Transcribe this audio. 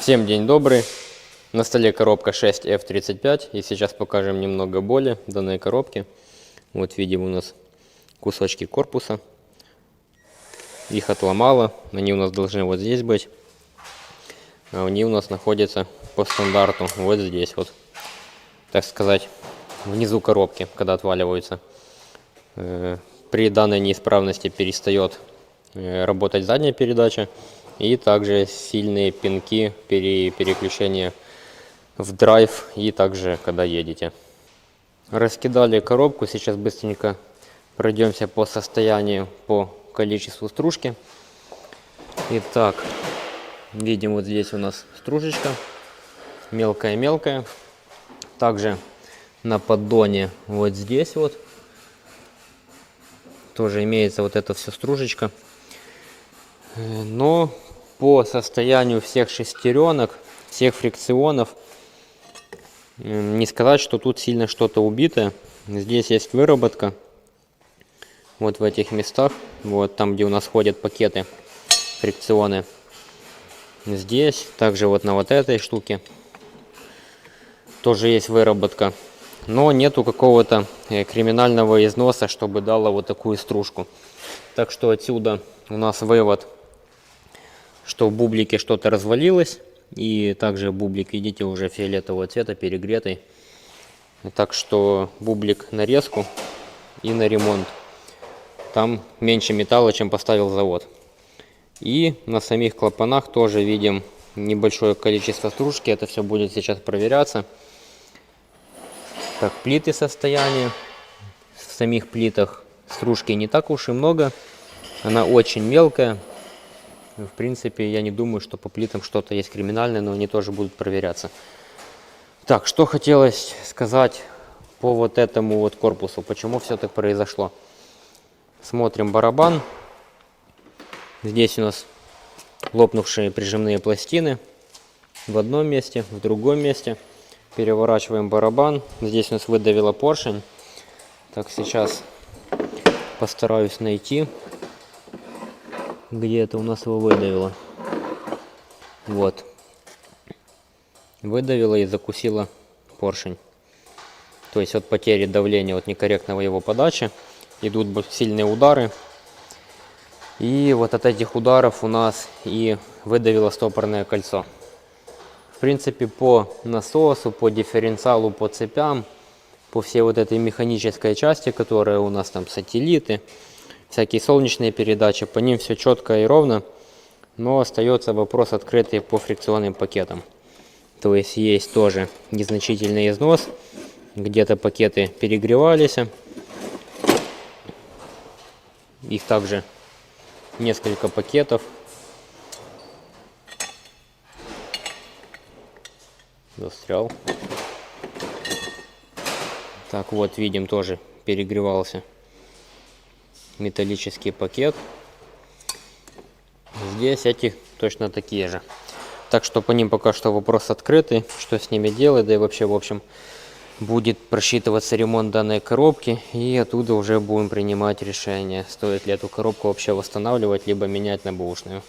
Всем день добрый. На столе коробка 6F35. И сейчас покажем немного боли данной коробки. Вот видим у нас кусочки корпуса. Их отломало. Они у нас должны вот здесь быть. А они у нас находятся по стандарту вот здесь вот. Так сказать, внизу коробки, когда отваливаются. При данной неисправности перестает работать задняя передача. И также сильные пинки при переключении в драйв и также когда едете. Раскидали коробку. Сейчас быстренько пройдемся по состоянию, по количеству стружки. Итак, видим вот здесь у нас стружечка. Мелкая-мелкая. Также на поддоне вот здесь вот тоже имеется вот эта вся стружечка. Но по состоянию всех шестеренок, всех фрикционов, не сказать, что тут сильно что-то убитое. Здесь есть выработка. Вот в этих местах, вот там, где у нас ходят пакеты, фрикционы. Здесь, также вот на вот этой штуке тоже есть выработка. Но нету какого-то криминального износа, чтобы дало вот такую стружку. Так что отсюда у нас вывод, что в бублике что-то развалилось. И также бублик, видите, уже фиолетового цвета, перегретый. Так что бублик на резку и на ремонт. Там меньше металла, чем поставил завод. И на самих клапанах тоже видим небольшое количество стружки. Это все будет сейчас проверяться. Так, плиты состояние. В самих плитах стружки не так уж и много. Она очень мелкая. В принципе, я не думаю, что по плитам что-то есть криминальное, но они тоже будут проверяться. Так, что хотелось сказать по вот этому вот корпусу. Почему все так произошло? Смотрим барабан. Здесь у нас лопнувшие прижимные пластины. В одном месте, в другом месте. Переворачиваем барабан. Здесь у нас выдавило поршень. Так, сейчас постараюсь найти, где это у нас его выдавило. Вот. Выдавило и закусило поршень. То есть от потери давления, от некорректного его подачи идут сильные удары. И вот от этих ударов у нас и выдавило стопорное кольцо. В принципе, по насосу, по дифференциалу, по цепям, по всей вот этой механической части, которая у нас там сателлиты, всякие солнечные передачи, по ним все четко и ровно. Но остается вопрос открытый по фрикционным пакетам. То есть есть тоже незначительный износ. Где-то пакеты перегревались. Их также несколько пакетов. Застрял. Так, вот видим, тоже перегревался металлический пакет. Здесь эти точно такие же. Так что по ним пока что вопрос открытый, что с ними делать, да и вообще, в общем, будет просчитываться ремонт данной коробки, и оттуда уже будем принимать решение, стоит ли эту коробку вообще восстанавливать, либо менять на бэушную.